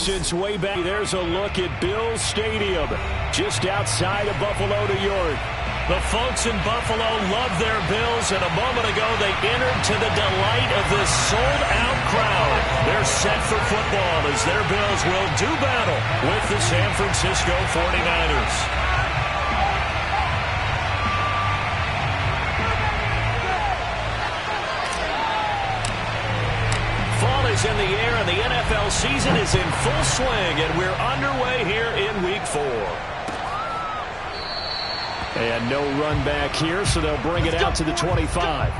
since way back. There's a look at Bills Stadium, just outside of Buffalo, New York. The folks in Buffalo love their Bills, and a moment ago they entered to the delight of this sold-out crowd. They're set for football as their Bills will do battle with the San Francisco 49ers. Fall is in the air, and the NFL season is in full swing, and we're underway here in Week 4. And no run back here, so they'll bring it out to the 25.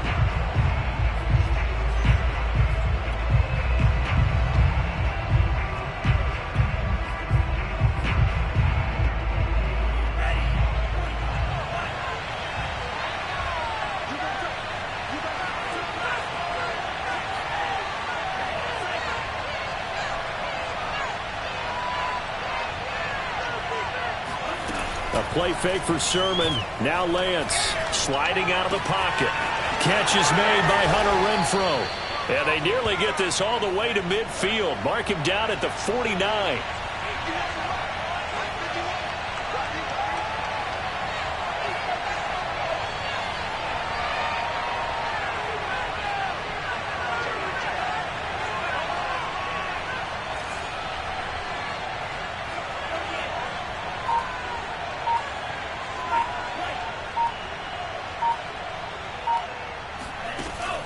A play fake for Sermon. Now Lance Sliding out of the pocket. Catch is made by Hunter Renfrow. And they nearly get this all the way to midfield. Mark him down at the 49.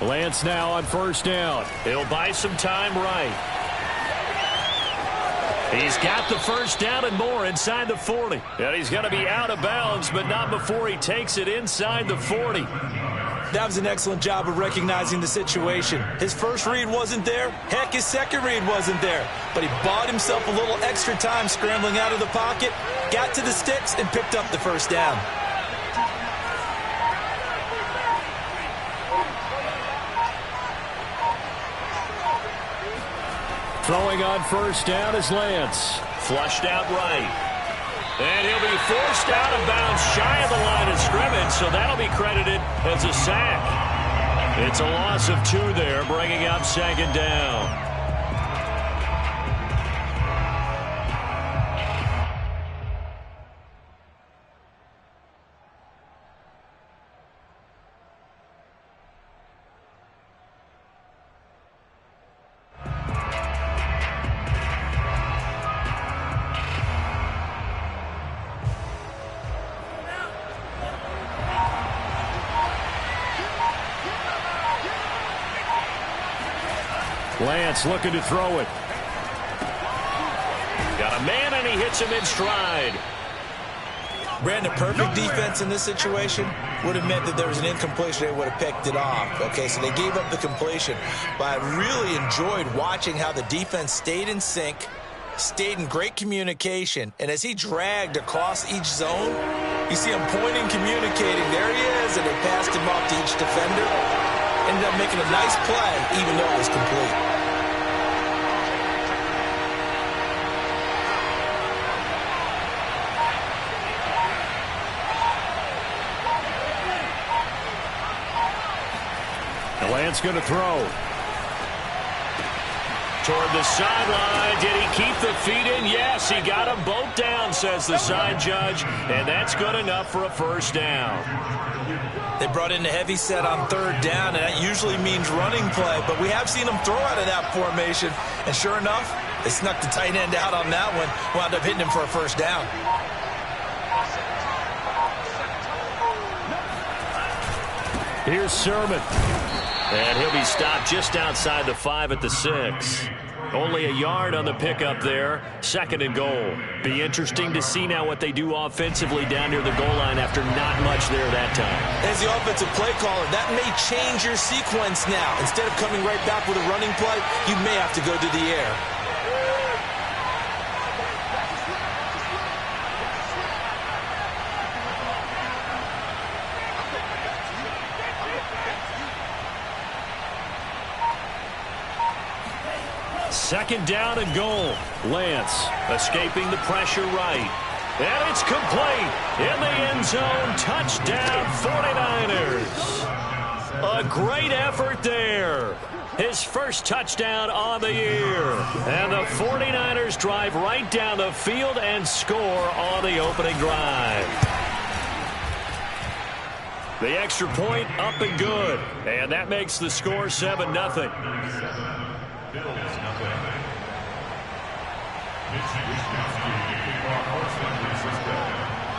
Lance now on first down. He'll buy some time right. He's got the first down and more inside the 40. And he's going to be out of bounds, but not before he takes it inside the 40. That was an excellent job of recognizing the situation. His first read wasn't there. Heck, his second read wasn't there. But he bought himself a little extra time scrambling out of the pocket, got to the sticks, and picked up the first down. Throwing on first down is Lance. Flushed out right. And he'll be forced out of bounds shy of the line of scrimmage, so that'll be credited as a sack. It's a loss of 2 there, bringing up second down. Lance looking to throw it. Got a man, and he hits him in stride. Brandon, perfect defense in this situation would have meant that there was an incompletion. They would have picked it off. Okay, so they gave up the completion. But I really enjoyed watching how the defense stayed in sync, stayed in great communication. And as he dragged across each zone, you see him pointing, communicating. There he is, and they passed him off to each defender. Ended up making a nice play, even though it was complete. Lance going to throw. Toward the sideline. Did he keep the feet in? Yes, he got them both down, says the side judge. And that's good enough for a first down. They brought in the heavy set on third down, and that usually means running play. But we have seen them throw out of that formation. And sure enough, they snuck the tight end out on that one. Wound up hitting him for a first down. Here's Sermon. And he'll be stopped just outside the 5 at the 6. Only a yard on the pickup there. 2nd and goal. Be interesting to see now what they do offensively down near the goal line after not much there that time. As the offensive play caller, that may change your sequence now. Instead of coming right back with a running play, you may have to go to the air. Second down and goal. Lance escaping the pressure right. And it's complete. In the end zone. Touchdown 49ers. A great effort there. his first touchdown on the year. And the 49ers drive right down the field and score on the opening drive. The extra point up and good. And that makes the score 7-0.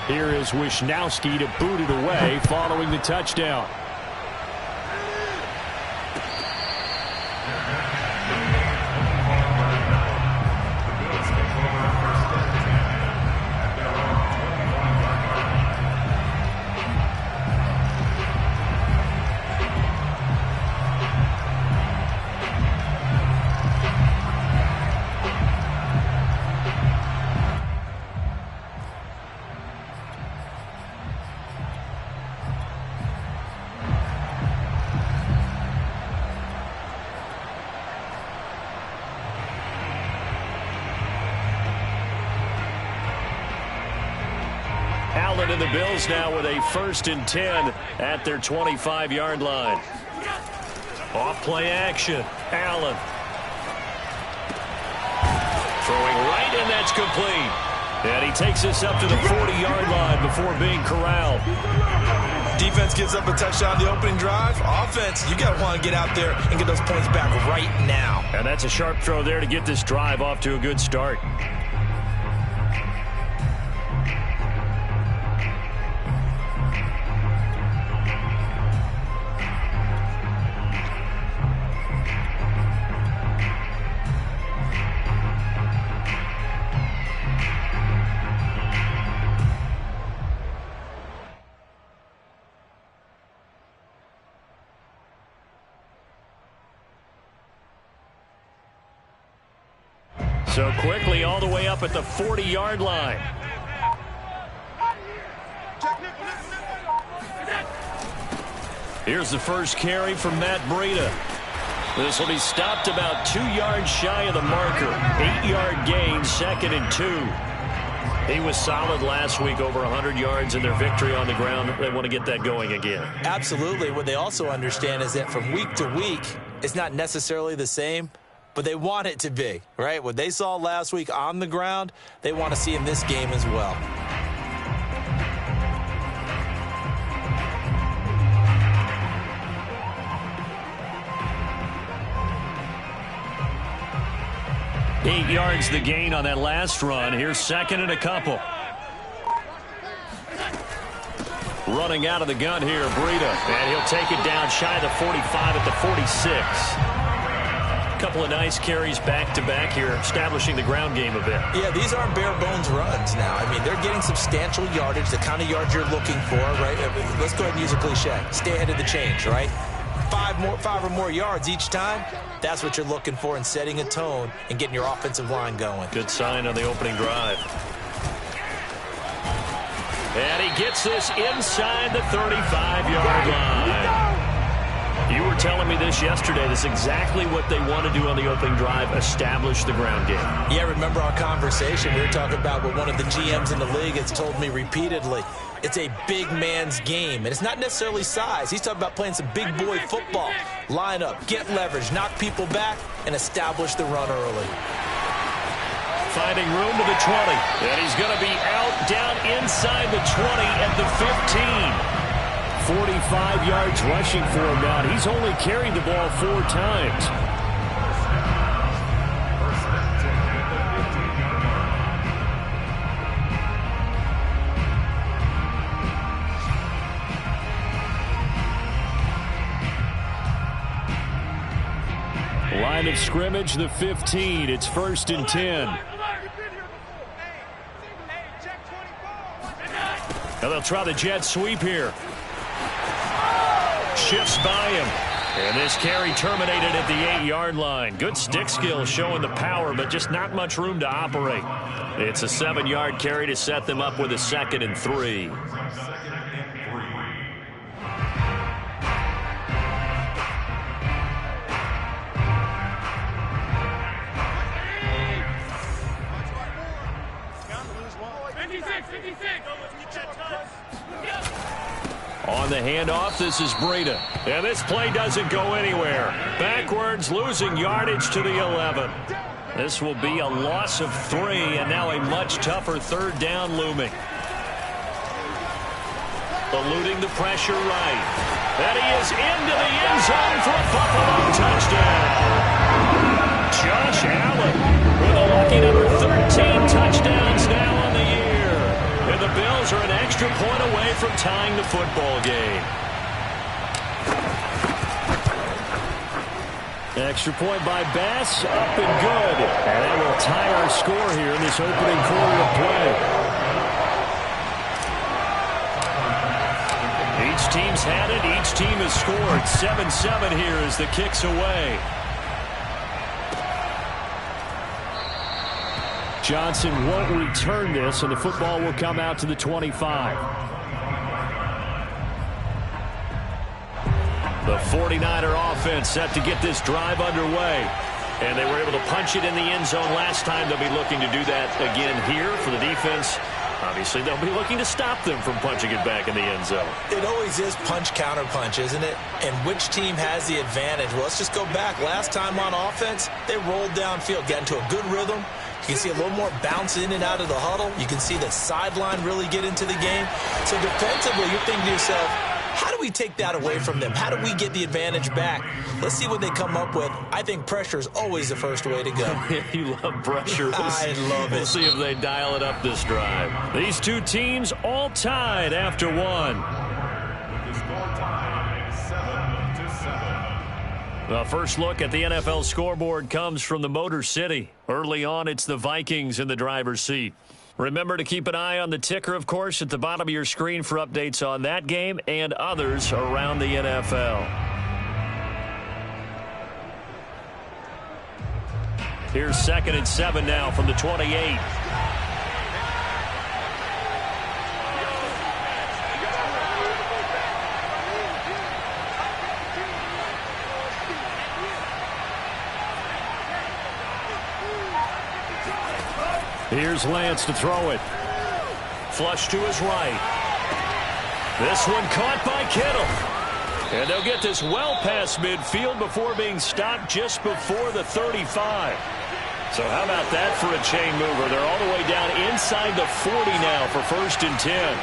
Here is Wishnowsky to boot it away following the touchdown. Allen and the Bills now with a 1st and 10 at their 25-yard line. Off play action. Allen. Throwing right, and that's complete. And he takes us up to the 40-yard line before being corralled. Defense gives up a touchdown on the opening drive. Offense, you got to want to get out there and get those points back right now. And that's a sharp throw there to get this drive off to a good start. So quickly all the way up at the 40-yard line. Here's the first carry from Matt Breida. This will be stopped about 2 yards shy of the marker. 8-yard gain, 2nd and 2. He was solid last week, over 100 yards in their victory on the ground. They want to get that going again. Absolutely. What they also understand is that from week to week, it's not necessarily the same, but they want it to be, right? What they saw last week on the ground, they want to see in this game as well. Eight yards the gain on that last run. Here's 2nd and a couple. Running out of the gun here, Breida. And he'll take it down shy of the 45 at the 46. Couple of nice carries back-to-back here, establishing the ground game a bit. Yeah, these aren't bare-bones runs now. I mean, they're getting substantial yardage, the kind of yards you're looking for, right? Let's go ahead and use a cliche. Stay ahead of the change, right? Five or more yards each time, that's what you're looking for in setting a tone and getting your offensive line going. Good sign on the opening drive. And he gets this inside the 35-yard line. You were telling me this yesterday. This is exactly what they want to do on the opening drive, establish the ground game. Yeah, remember our conversation. We were talking about what one of the GMs in the league has told me repeatedly. It's a big man's game, and it's not necessarily size. He's talking about playing some big boy football. Line up, get leverage, knock people back, and establish the run early. Finding room to the 20. And he's going to be out down inside the 20 at the 15. 45 yards rushing for him now. He's only carried the ball 4 times. Line of scrimmage, the 15. It's 1st and 10. Now they'll try the jet sweep here. Shifts by him. And this carry terminated at the 8-yard line. Good stick skill showing the power, but just not much room to operate. It's a 7-yard carry to set them up with a 2nd and 3. On the handoff, this is Breida. And this play doesn't go anywhere. Backwards, losing yardage to the 11. This will be a loss of 3, and now a much tougher third down looming. Eluding the pressure right. And he is into the end zone for a Buffalo touchdown. Josh Allen with a lucky number 13 touchdowns now on the year. And the Bills are an extra point away from tying the football game. Extra point by Bass, up and good. And that will tie our score here in this opening quarter of play. Each team's had it. Each team has scored. 7-7 here as the kick's away. Johnson won't return this, and the football will come out to the 25. The 49er offense set to get this drive underway. And they were able to punch it in the end zone last time. They'll be looking to do that again here for the defense. Obviously, they'll be looking to stop them from punching it back in the end zone. It always is punch-counter punch, isn't it? And which team has the advantage? Well, let's just go back. Last time on offense, they rolled downfield, got into a good rhythm. You can see a little more bounce in and out of the huddle. You can see the sideline really get into the game. So defensively, you're thinking to yourself, how do we take that away from them? How do we get the advantage back? Let's see what they come up with. I think pressure is always the first way to go. You love pressure. I love it. We'll see if they dial it up this drive. These two teams all tied after one. The first look at the NFL scoreboard comes from the Motor City. Early on, it's the Vikings in the driver's seat. Remember to keep an eye on the ticker, of course, at the bottom of your screen for updates on that game and others around the NFL. Here's 2nd and 7 now from the 28. Here's Lance to throw it. Flush to his right. This one caught by Kittle. And they'll get this well past midfield before being stopped just before the 35. So how about that for a chain mover? They're all the way down inside the 40 now for 1st and 10.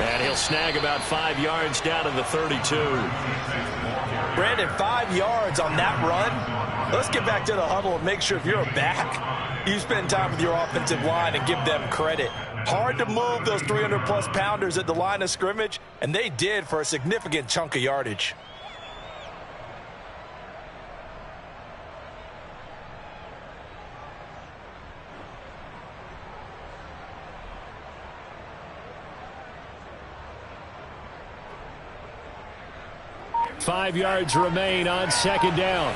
And he'll snag about 5 yards down to the 32. Brandon, 5 yards on that run. Let's get back to the huddle and make sure if you're a back, you spend time with your offensive line and give them credit. Hard to move those 300-plus pounders at the line of scrimmage, and they did for a significant chunk of yardage. Five yards remain on 2nd down.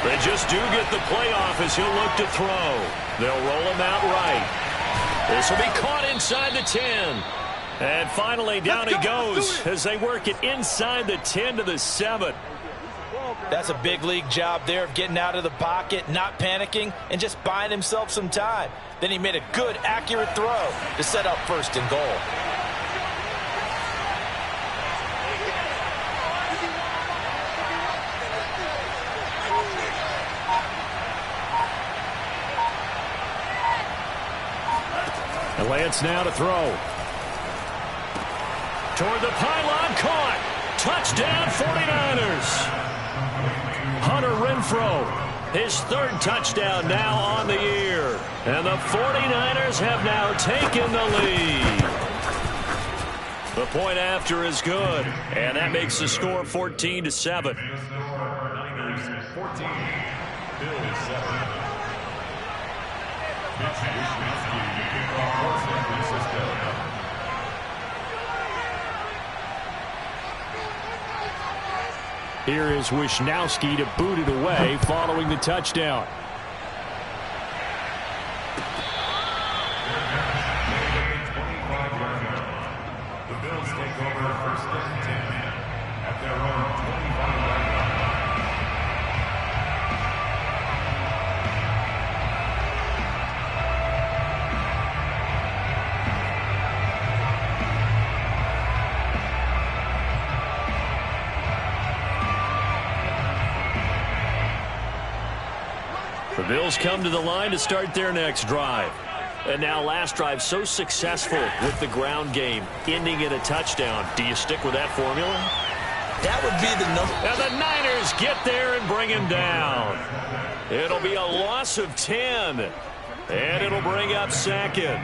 They just do get the play off as he'll look to throw. They'll roll him out right. This will be caught inside the 10. And finally down he goes as they work it inside the 10 to the 7. That's a big league job there of getting out of the pocket, not panicking, and just buying himself some time. Then he made a good, accurate throw to set up 1st and goal. And Lance now to throw. Toward the pylon, caught. Touchdown 49ers. Hunter Renfrow, his 3rd touchdown now on the year. And the 49ers have now taken the lead. The point after is good. And that makes the score 14-7. Niners 14, Bills 7. Mitch Wisniewski to kick off for San Francisco. Here is Wisniewski to boot it away following the touchdown. The Bills take take over first and 10 at their own 25-yard line. The Bills come to the line to start their next drive. And now last drive so successful with the ground game, ending in a touchdown. Do you stick with that formula? That would be the number. And the Niners get there and bring him down. It'll be a loss of 10. And it'll bring up second.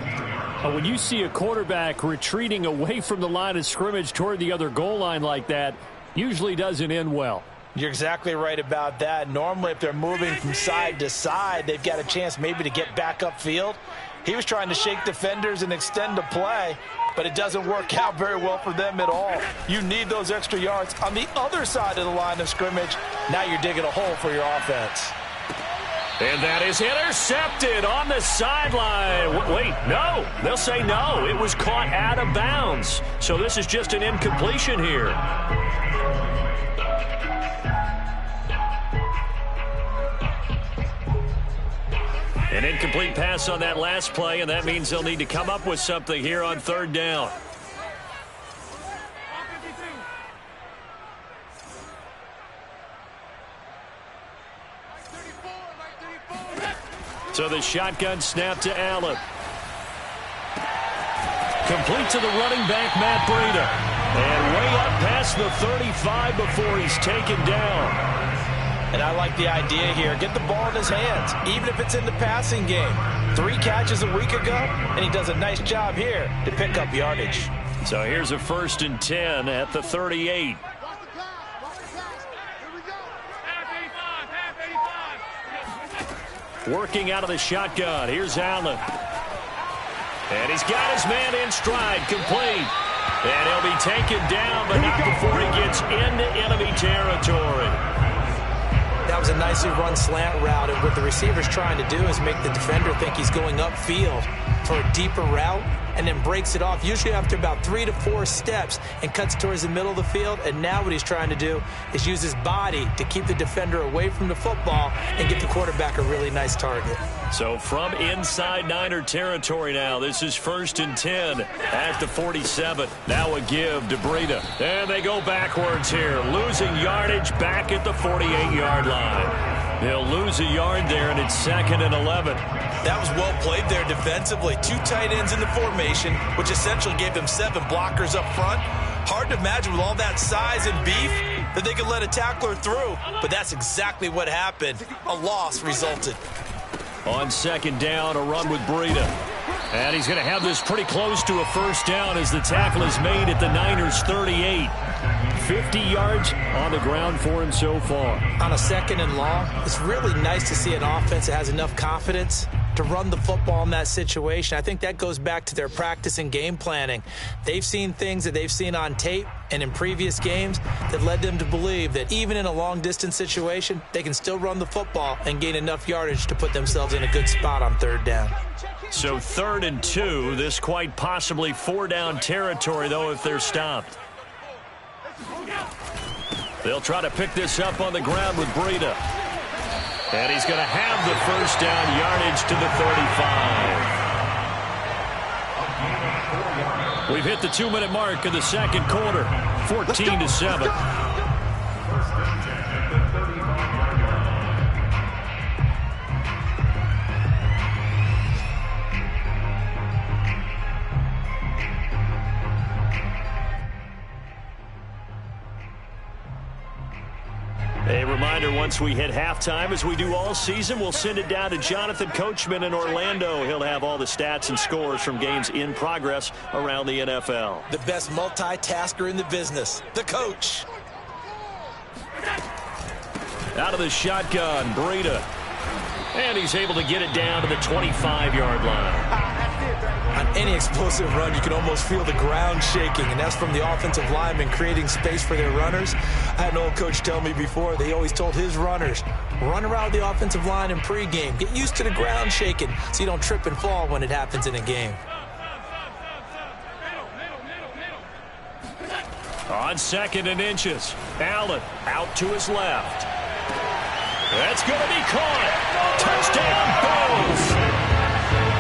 When you see a quarterback retreating away from the line of scrimmage toward the other goal line like that, usually doesn't end well. You're exactly right about that. Normally, if they're moving from side to side, they've got a chance maybe to get back upfield. He was trying to shake defenders and extend the play, but it doesn't work out very well for them at all. You need those extra yards on the other side of the line of scrimmage. Now you're digging a hole for your offense. And that is intercepted on the sideline. Wait, no. They'll say no. It was caught out of bounds. So this is just an incompletion here. An incomplete pass on that last play, and that means they'll need to come up with something here on third down. So the shotgun snap to Allen. Complete to the running back, Matt Breida. And way up past the 35 before he's taken down. And I like the idea here. Get the ball in his hands, even if it's in the passing game. 3 catches a week ago, and he does a nice job here to pick up yardage. So here's a 1st and 10 at the 38. Working out of the shotgun. Here's Allen. And he's got his man in stride, complete. And he'll be taken down, but not before he gets into enemy territory. That was a nicely run slant route, and what the receiver's trying to do is make the defender think he's going upfield for a deeper route, and then breaks it off, usually after about 3 to 4 steps, and cuts towards the middle of the field. And now what he's trying to do is use his body to keep the defender away from the football and get the quarterback a really nice target. So from inside Niner territory now, this is 1st and 10 at the 47. Now a give to Breida. And they go backwards here, losing yardage back at the 48-yard line. They'll lose a yard there, and it's 2nd and 11. That was well played there defensively. 2 tight ends in the formation, which essentially gave them 7 blockers up front. Hard to imagine with all that size and beef that they could let a tackler through, but that's exactly what happened. A loss resulted. On 2nd down, a run with Breida. And he's going to have this pretty close to a 1st down as the tackle is made at the Niners' 38. 50 yards on the ground for him so far. On a 2nd and long, it's really nice to see an offense that has enough confidence to run the football in that situation. I think that goes back to their practice and game planning. They've seen things that they've seen on tape and in previous games that led them to believe that even in a long-distance situation, they can still run the football and gain enough yardage to put themselves in a good spot on 3rd down. So 3rd and 2, this quite possibly 4-down territory, though, if they're stopped. They'll try to pick this up on the ground with Breida. And he's going to have the 1st down, yardage to the 35. We've hit the 2-minute mark of the 2nd quarter, 14-7. A reminder, once we hit halftime, as we do all season, we'll send it down to Jonathan Coachman in Orlando. He'll have all the stats and scores from games in progress around the NFL. The best multitasker in the business, the coach. Out of the shotgun, Breida. And he's able to get it down to the 25-yard line. On any explosive run, you can almost feel the ground shaking, and that's from the offensive linemen creating space for their runners. I had an old coach tell me before, they always told his runners, run around the offensive line in pregame. Get used to the ground shaking so you don't trip and fall when it happens in a game. On 2nd and inches. Allen out to his left. That's going to be caught. Touchdown, Bills.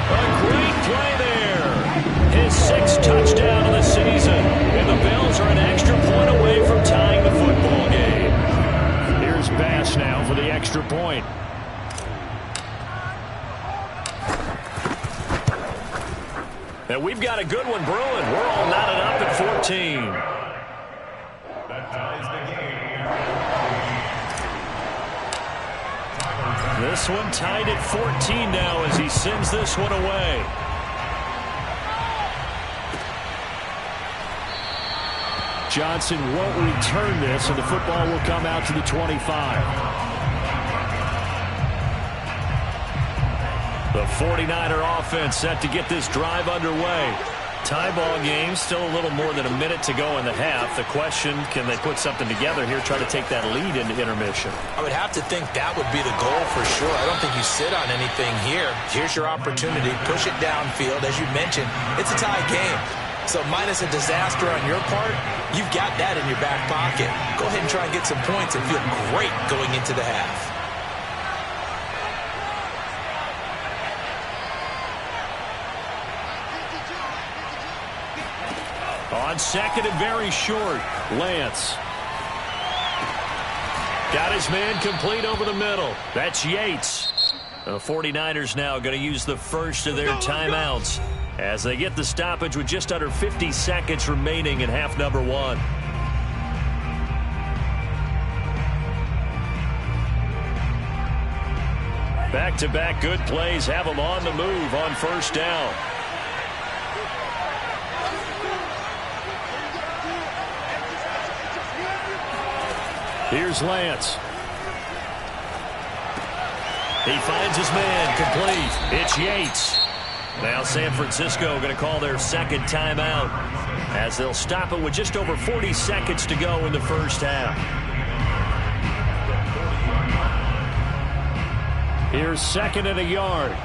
A great play there. His 6th touchdown of the season. And the Bills are an extra point away from tying the football game. Here's Bass now for the extra point. And we've got a good one brewing. We're all knotted up at 14. That ties the game. This one tied at 14 now as he sends this one away. Johnson won't return this, and the football will come out to the 25. The 49er offense set to get this drive underway. Tie ball game, still a little more than a minute to go in the half. The question, can they put something together here, try to take that lead into intermission? I would have to think that would be the goal for sure. I don't think you sit on anything here. Here's your opportunity. Push it downfield. As you mentioned, it's a tie game. So minus a disaster on your part, you've got that in your back pocket. Go ahead and try and get some points and feel great going into the half. On 2nd and very short, Lance. Got his man complete over the middle. That's Yates. The 49ers now going to use the first of their timeouts as they get the stoppage with just under 50 seconds remaining in half number 1. Back-to-back good plays have them on the move on first down. Here's Lance. He finds his man complete. It's Yates. Now San Francisco going to call their 2nd timeout as they'll stop it with just over 40 seconds to go in the first half. Here's 2nd and a yard.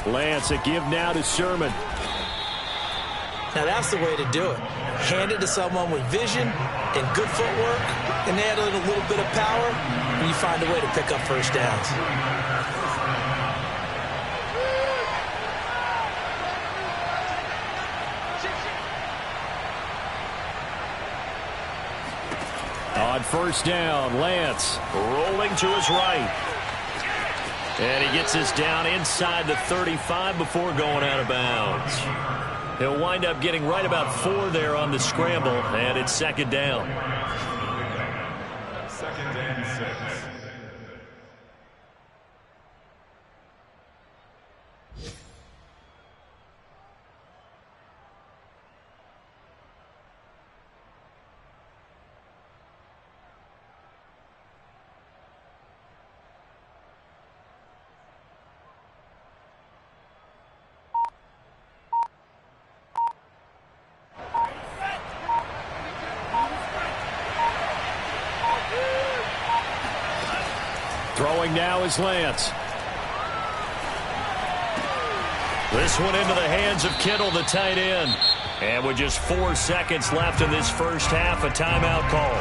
Lance, a give now to Sermon. Now that's the way to do it. Hand it to someone with vision and good footwork, and add a little bit of power, and you find a way to pick up first downs. On first down, Lance rolling to his right. And he gets this down inside the 35 before going out of bounds. He'll wind up getting right about 4 there on the scramble, and it's 2nd down. 2nd and 6. Throwing now is Lance. This one into the hands of Kittle, the tight end. And with just 4 seconds left in this first half, a timeout call.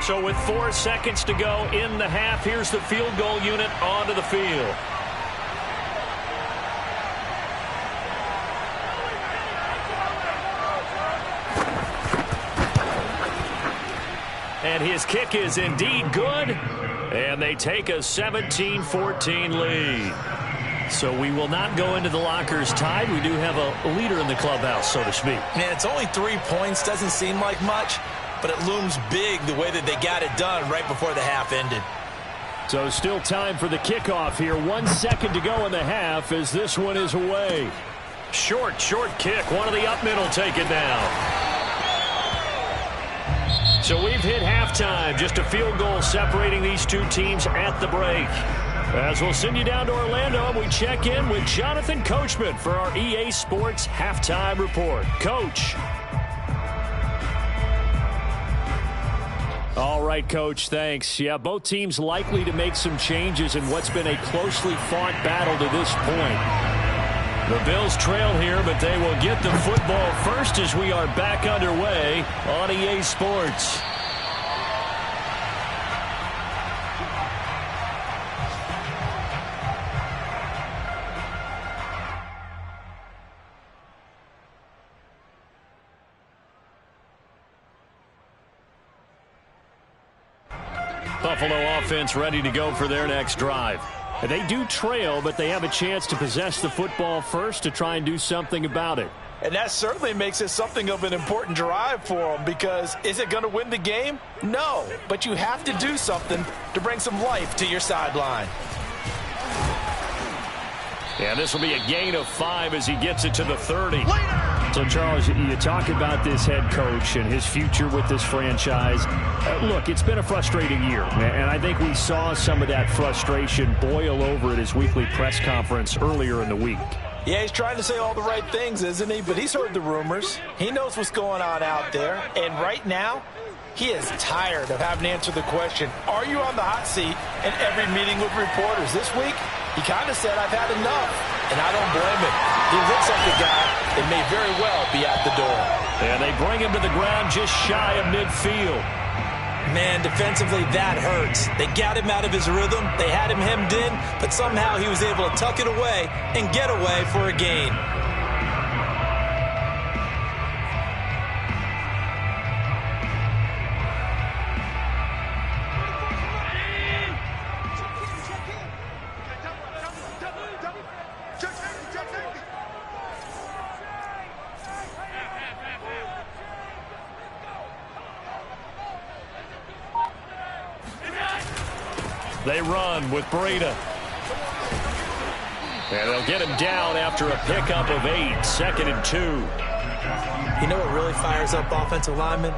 So with 4 seconds to go in the half, here's the field goal unit onto the field. And his kick is indeed good. And they take a 17-14 lead. So we will not go into the lockers tied. We do have a leader in the clubhouse, so to speak. Man, it's only 3 points. Doesn't seem like much, but it looms big the way that they got it done right before the half ended. So still time for the kickoff here. 1 second to go in the half as this one is away. Short kick. One of the up middle taken down. So we've hit halftime. Just a field goal separating these two teams at the break. As we'll send you down to Orlando, and we check in with Jonathan Coachman for our EA Sports Halftime Report. Coach. All right, Coach, thanks. Yeah, both teams likely to make some changes in what's been a closely fought battle to this point. The Bills trail here, but they will get the football first as we are back underway on EA Sports. Buffalo offense ready to go for their next drive. They do trail, but they have a chance to possess the football first to try and do something about it. And that certainly makes it something of an important drive for them, because is it going to win the game? No, but you have to do something to bring some life to your sideline. Yeah, this will be a gain of 5 as he gets it to the 30. So, Charles, you talk about this head coach and his future with this franchise. Look, it's been a frustrating year, and I think we saw some of that frustration boil over at his weekly press conference earlier in the week. Yeah, he's trying to say all the right things, isn't he? But he's heard the rumors. He knows what's going on out there. And right now, he is tired of having to answer the question, are you on the hot seat in every meeting with reporters? This week, he kind of said, I've had enough. And I don't blame him. He looks like a guy that may very well be out the door. And they bring him to the ground just shy of midfield. Man, defensively, that hurts. They got him out of his rhythm. They had him hemmed in, but somehow he was able to tuck it away and get away for a gain. They run with Breida. And they'll get him down after a pickup of 8, 2nd and 2. You know what really fires up offensive linemen?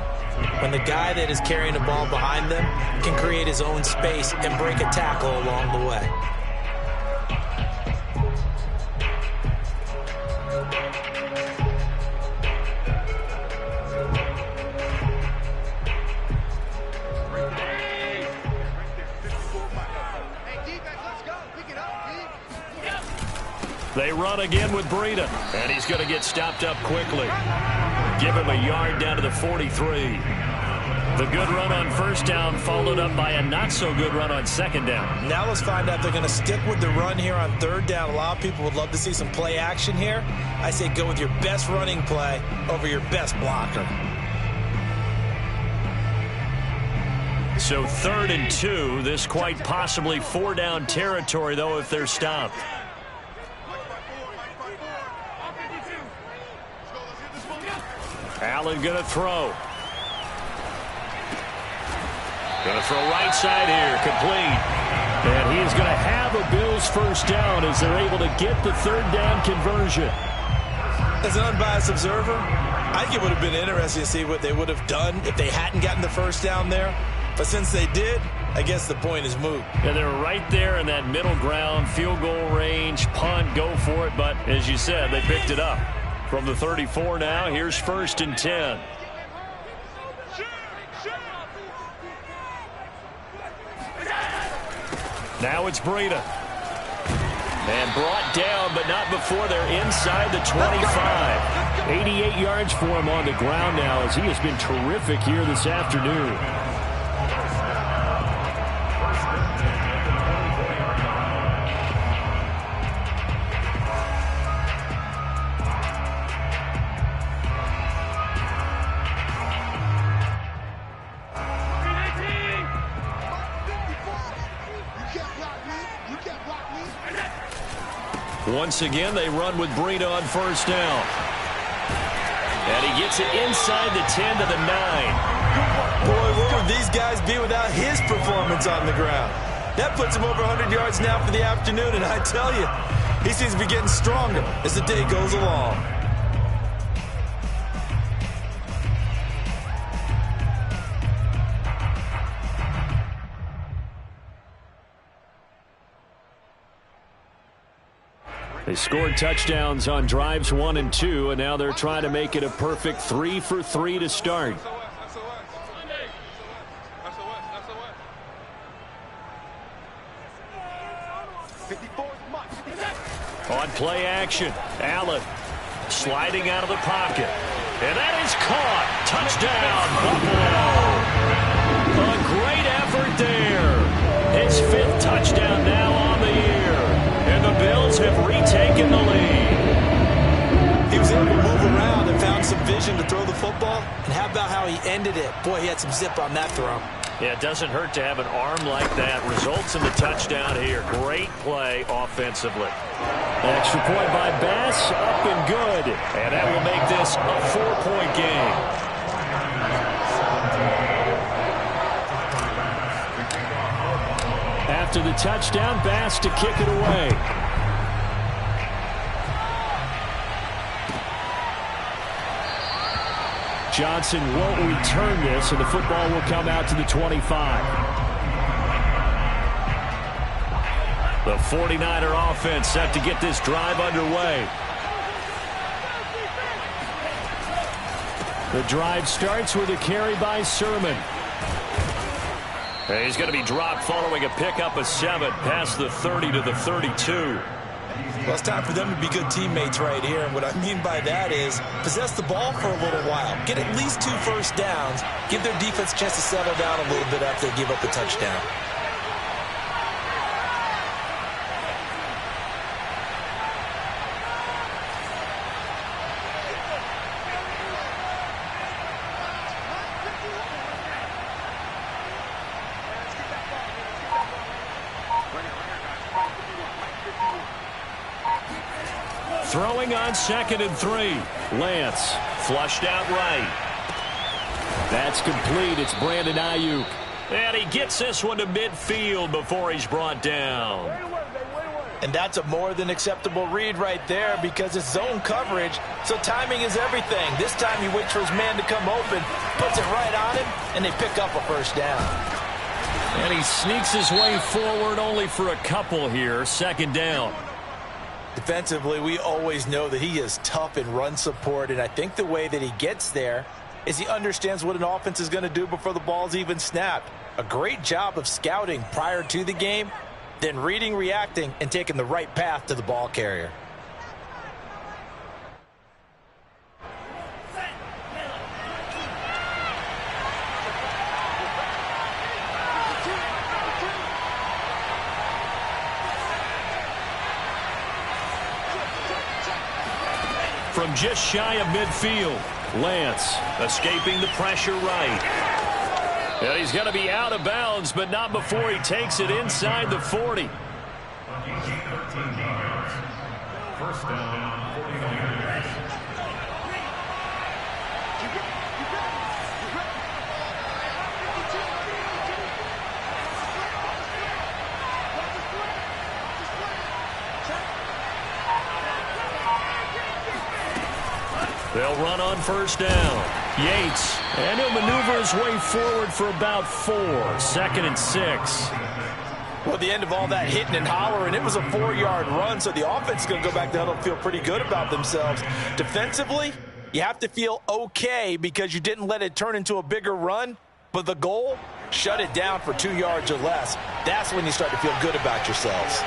When the guy that is carrying the ball behind them can create his own space and break a tackle along the way. They run again with Breida, and he's going to get stopped up quickly. Give him a yard down to the 43. The good run on first down followed up by a not-so-good run on second down. Now let's find out if they're going to stick with the run here on third down. A lot of people would love to see some play action here. I say go with your best running play over your best blocker. So 3rd and 2. This quite possibly 4-down territory, though, if they're stopped. Allen going to throw. Going to throw right side here, complete. And he is going to have a Bills first down as they're able to get the 3rd down conversion. As an unbiased observer, I think it would have been interesting to see what they would have done if they hadn't gotten the first down there. But since they did, I guess the point is moot. Yeah, they're right there in that middle ground, field goal range, punt, go for it. But as you said, they picked it up. From the 34 now, here's 1st and 10. Now it's Breida. And brought down, but not before they're inside the 25. 88 yards for him on the ground now as he has been terrific here this afternoon. Once again, they run with Breida on first down. And he gets it inside the 10 to the 9. Boy, where would these guys be without his performance on the ground? That puts him over 100 yards now for the afternoon, and I tell you, He seems to be getting stronger as the day goes along. They scored touchdowns on drives 1 and 2, and now they're trying to make it a perfect 3 for 3 to start. On play action, Allen sliding out of the pocket. And that is caught. Touchdown, Buffalo. A great effort there. His 5th touchdown now on the year. And the Bills have retaken the lead. He was able to move around and found some vision to throw the football. And how about how he ended it? Boy, he had some zip on that throw. Yeah, it doesn't hurt to have an arm like that. Results in the touchdown here. Great play offensively. Extra point by Bass, up and good. And that will make this a 4-point game. After the touchdown, Bass to kick it away. Johnson won't return this, and the football will come out to the 25. The 49er offense set to get this drive underway. The drive starts with a carry by Sermon. And he's going to be dropped following a pickup of 7 past the 30 to the 32. Well, it's time for them to be good teammates right here. And what I mean by that is possess the ball for a little while. Get at least 2 first downs. Give their defense a chance to settle down a little bit after they give up the touchdown. Throwing on 2nd and 3. Lance flushed out right. That's complete. It's Brandon Ayuk. And he gets this one to midfield before he's brought down. And that's a more than acceptable read right there because it's zone coverage, so timing is everything. This time he waits for his man to come open, puts it right on him, and they pick up a first down. And he sneaks his way forward only for a couple here. 2nd down. Defensively, we always know that he is tough in run support, and I think the way that he gets there is he understands what an offense is going to do before the ball's even snapped. A great job of scouting prior to the game, then reading, reacting, and taking the right path to the ball carrier. From just shy of midfield, Lance escaping the pressure right. And he's going to be out of bounds, but not before he takes it inside the 40. 13 yards. First down, 49ers. They'll run on first down. Yates, and he'll maneuver his way forward for about 4. 2nd and 6. Well, at the end of all that hitting and hollering, it was a 4-yard run, so the offense is going to go back down and feel pretty good about themselves. Defensively, you have to feel okay because you didn't let it turn into a bigger run, but the goal, shut it down for 2 yards or less. That's when you start to feel good about yourselves.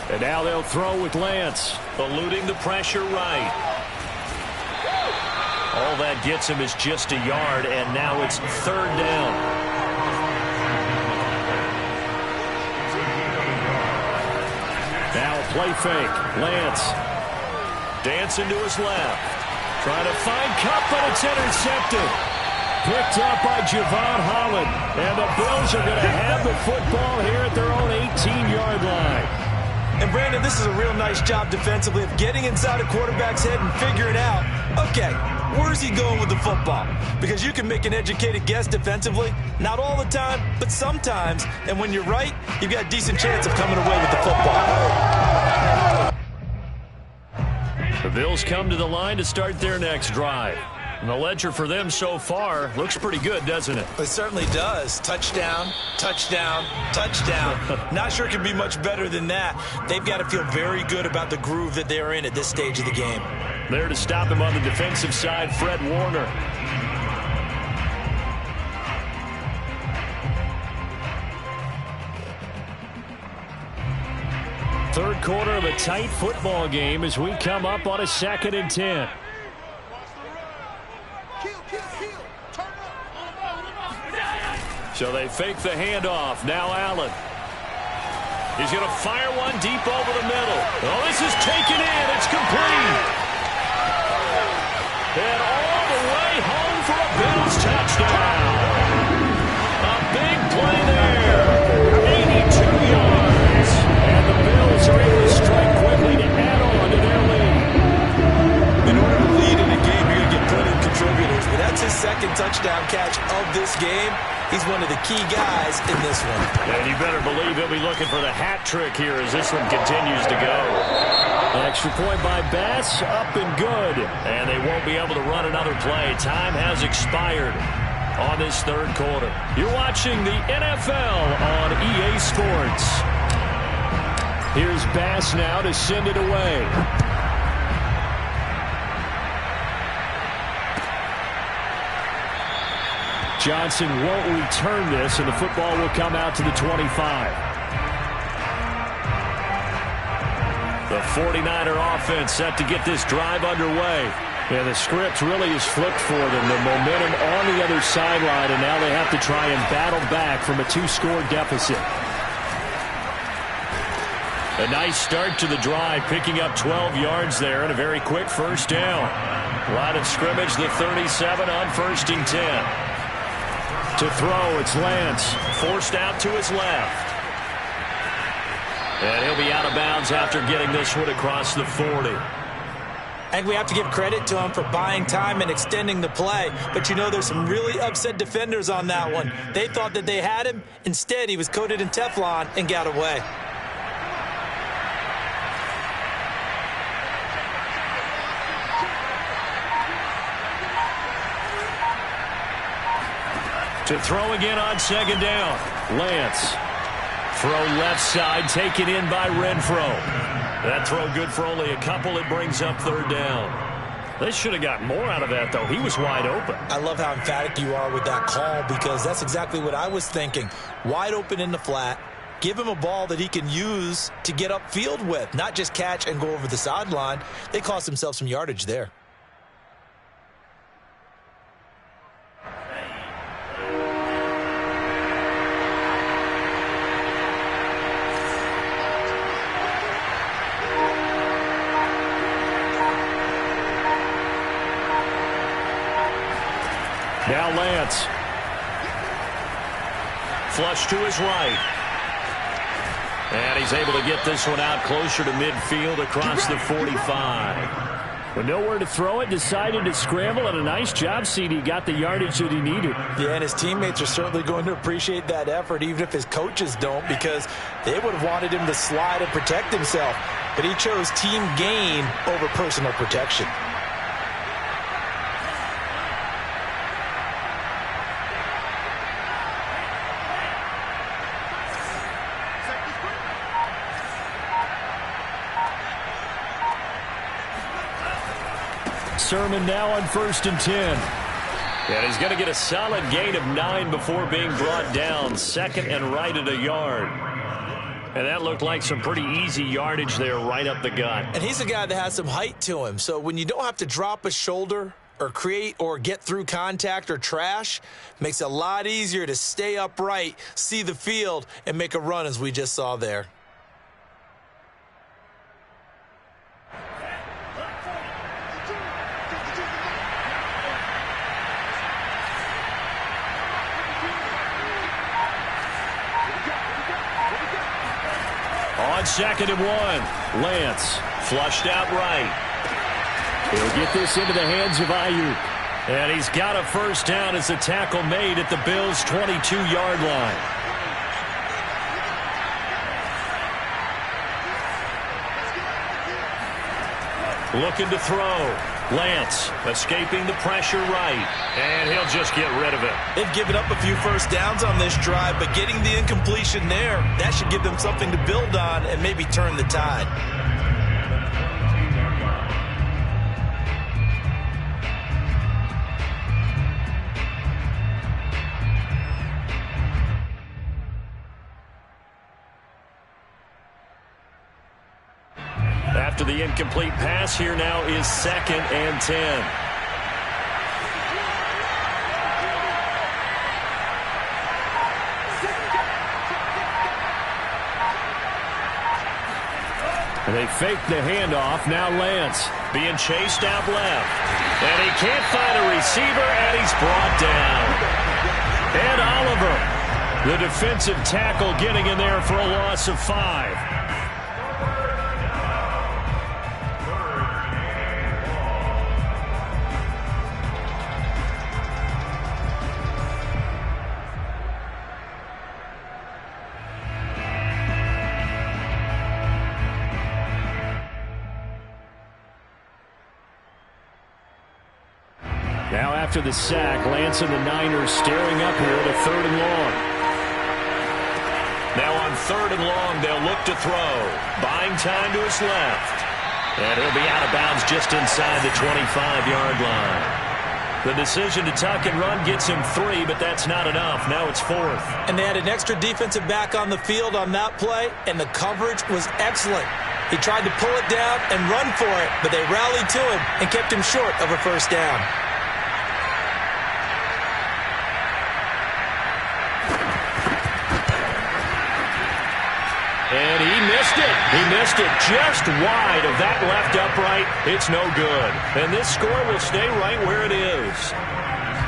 And now they'll throw with Lance, eluding the pressure right. All that gets him is just a yard, and now it's 3rd down. Now a play fake. Lance dancing to his left. Trying to find Kupp, but it's intercepted. Picked up by Javon Holland. And the Bills are going to have the football here at their own And Brandon, this is a real nice job defensively of getting inside a quarterback's head and figuring out, okay, where's he going with the football? Because you can make an educated guess defensively, not all the time, but sometimes. And when you're right, you've got a decent chance of coming away with the football. The Bills come to the line to start their next drive. And the ledger for them so far looks pretty good, doesn't it? It certainly does. Touchdown, touchdown, touchdown. Not sure it can be much better than that. They've got to feel very good about the groove that they're in at this stage of the game. There to stop him on the defensive side, Fred Warner. Third quarter of a tight football game as we come up on a 2nd and 10. So they fake the handoff. Now Allen. He's going to fire one deep over the middle. Oh, this is taken in. It's complete. And all the way home for a Bills touchdown. A big play there. 82 yards. And the Bills are able to strike quickly to add on to their lead. In order to lead in a game, you're going to get plenty of contributors. But that's his second touchdown catch of this game. He's one of the key guys in this one. And you better believe he'll be looking for the hat trick here as this one continues to go. Extra point by Bass, up and good. And they won't be able to run another play. Time has expired on this third quarter. You're watching the NFL on EA Sports. Here's Bass now to send it away. Johnson won't return this, and the football will come out to the 25. The 49er offense set to get this drive underway. And the script really is flipped for them. The momentum on the other sideline, and now they have to try and battle back from a 2-score deficit. A nice start to the drive, picking up 12 yards there and a very quick first down. Line of scrimmage, the 37 on 1st and 10. To throw, it's Lance, forced out to his left. And he'll be out of bounds after getting this one across the 40. I think we have to give credit to him for buying time and extending the play. But, you know, there's some really upset defenders on that one. They thought that they had him. Instead, he was coated in Teflon and got away. To throw again on 2nd down. Lance. Throw left side, taken in by Renfro. That throw good for only a couple. It brings up 3rd down. They should have got more out of that, though. He was wide open. I love how emphatic you are with that call because that's exactly what I was thinking. Wide open in the flat. Give him a ball that he can use to get upfield with, not just catch and go over the sideline. They cost themselves some yardage there. Now Lance. Flush to his right. And he's able to get this one out closer to midfield across the 45. With nowhere to throw it, decided to scramble, and a nice job, CD. Got the yardage that he needed. Yeah, and his teammates are certainly going to appreciate that effort, even if his coaches don't, because they would have wanted him to slide and protect himself. But he chose team gain over personal protection. Sermon now on 1st and 10. And he's going to get a solid gain of 9 before being brought down. 2nd and right at a yard. And that looked like some pretty easy yardage there right up the gut. And he's a guy that has some height to him. So when you don't have to drop a shoulder or create or get through contact or trash, makes it a lot easier to stay upright, see the field, and make a run as we just saw there. On 2nd and 1, Lance flushed out right. He'll get this into the hands of Ayuk. And he's got a first down as the tackle made at the Bills' 22-yard line. Looking to throw. Lance escaping the pressure right. And he'll just get rid of it. They've given up a few first downs on this drive, but getting the incompletion there, that should give them something to build on and maybe turn the tide. After the incomplete pass, here now is 2nd and 10. And they fake the handoff. Now Lance being chased out left. And he can't find a receiver, and he's brought down. Ed Oliver, the defensive tackle, getting in there for a loss of 5. Now after the sack, Lance and the Niners staring up here at a 3rd and long. Now on 3rd and long, they'll look to throw. Buying time to his left. And he'll be out of bounds just inside the 25-yard line. The decision to tuck and run gets him 3, but that's not enough. Now it's 4th. And they had an extra defensive back on the field on that play, and the coverage was excellent. He tried to pull it down and run for it, but they rallied to him and kept him short of a first down. And he missed it. He missed it just wide of that left upright. It's no good. And this score will stay right where it is.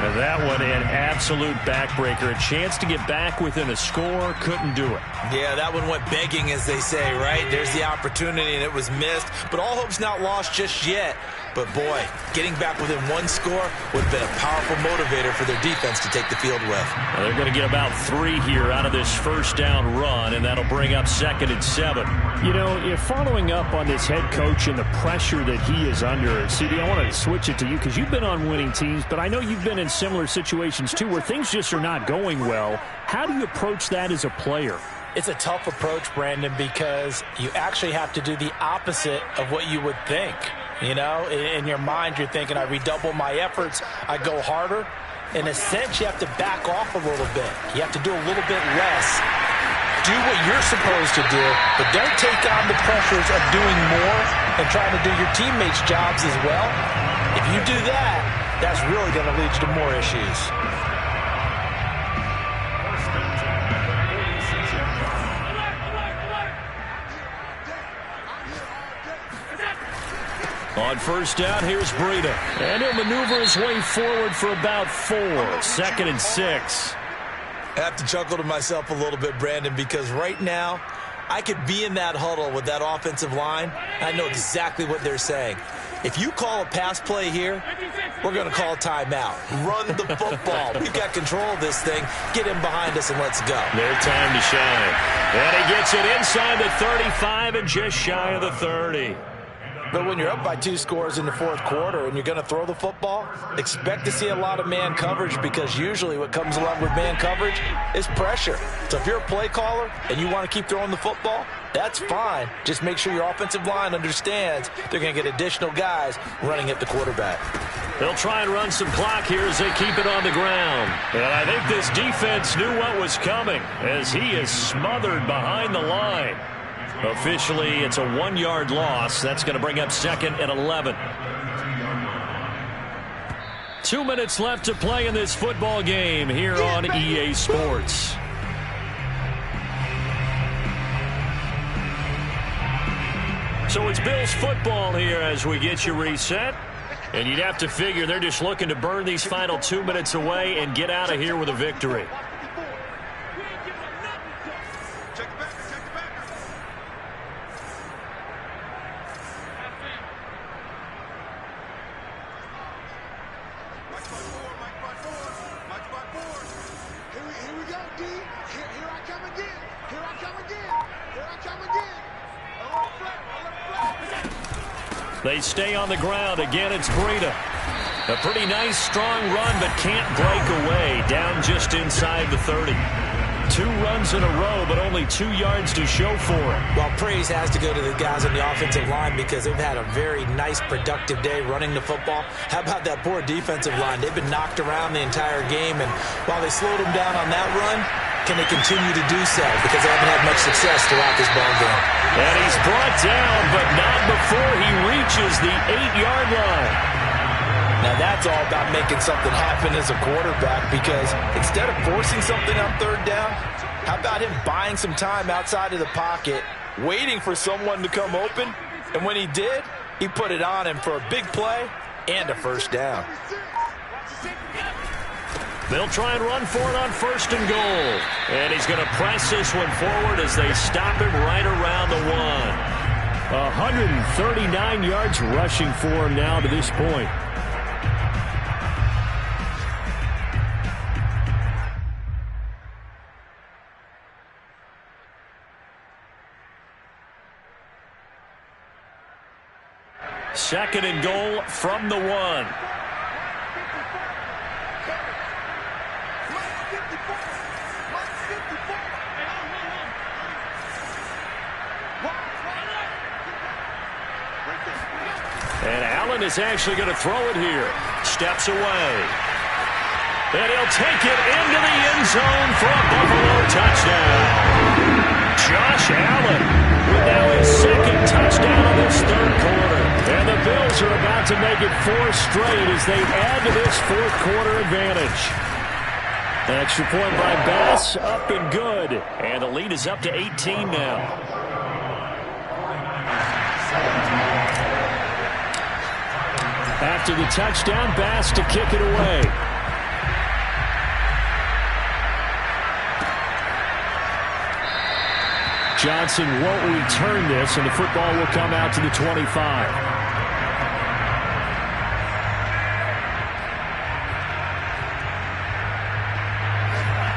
And that one an absolute backbreaker. A chance to get back within a score. Couldn't do it. Yeah, that one went begging, as they say, right? There's the opportunity, and it was missed. But all hope's not lost just yet. But, boy, getting back within one score would have been a powerful motivator for their defense to take the field with. Well, they're going to get about 3 here out of this first down run, and that'll bring up 2nd and 7. You know, if following up on this head coach and the pressure that he is under, CD, I want to switch it to you because you've been on winning teams, but I know you've been in similar situations too where things just are not going well. How do you approach that as a player? It's a tough approach, Brandon, because you actually have to do the opposite of what you would think. You know, in your mind, you're thinking, I redouble my efforts, I go harder. In a sense, you have to back off a little bit. You have to do a little bit less. Do what you're supposed to do, but don't take on the pressures of doing more and trying to do your teammates' jobs as well. If you do that, that's really going to lead to more issues. On first down, here's Breida. And he'll maneuver his way forward for about 4. 2nd and 6. I have to chuckle to myself a little bit, Brandon, because right now I could be in that huddle with that offensive line. I know exactly what they're saying. If you call a pass play here, we're going to call a timeout. Run the football. We've got control of this thing. Get him behind us and let's go. Their time to shine. And he gets it inside the 35 and just shy of the 30. But when you're up by 2 scores in the 4th quarter and you're going to throw the football, expect to see a lot of man coverage, because usually what comes along with man coverage is pressure. So if you're a play caller and you want to keep throwing the football, that's fine. Just make sure your offensive line understands they're going to get additional guys running at the quarterback. They'll try and run some clock here as they keep it on the ground. And I think this defense knew what was coming as he is smothered behind the line. Officially, it's a 1-yard loss. That's going to bring up 2nd and 11. 2 minutes left to play in this football game here on EA Sports. So it's Bills football here as we get you reset. And you'd have to figure they're just looking to burn these final 2 minutes away and get out of here with a victory. They stay on the ground. Again, it's Breida. A pretty nice, strong run, but can't break away. Down just inside the 30. 2 runs in a row, but only 2 yards to show for it. Well, praise has to go to the guys on the offensive line because they've had a very nice, productive day running the football. How about that poor defensive line? They've been knocked around the entire game, and while they slowed them down on that run, can they continue to do so? Because they haven't had much success throughout this ball game. And he's brought down, but not before he reaches the 8-yard line. Now that's all about making something happen as a quarterback, because instead of forcing something on 3rd down, how about him buying some time outside of the pocket, waiting for someone to come open, and when he did, he put it on him for a big play and a 1st down. They'll try and run for it on 1st and goal. And he's going to press this one forward as they stop him right around the 1. 139 yards rushing for him now to this point. Second and goal from the 1. And Allen is actually going to throw it here. Steps away. And he'll take it into the end zone for a Buffalo touchdown. Josh Allen with now his 2nd touchdown of this 3rd quarter. And the Bills are about to make it 4 straight as they add to this 4th quarter advantage. An extra point by Bass, up and good. And the lead is up to 18 now. After the touchdown, Bass to kick it away. Johnson won't return this, and the football will come out to the 25.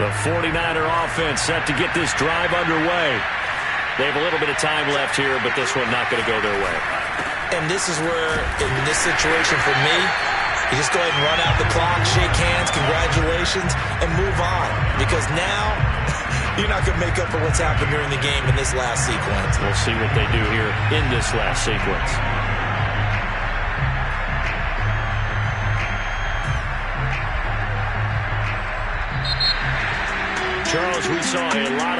The 49er offense set to get this drive underway. They have a little bit of time left here, but this one not going to go their way. And this is where, in this situation for me, you just go ahead and run out the clock, shake hands, congratulations, and move on. Because now, you're not going to make up for what's happened during the game in this last sequence. We'll see what they do here in this last sequence. Charles, we saw a lot of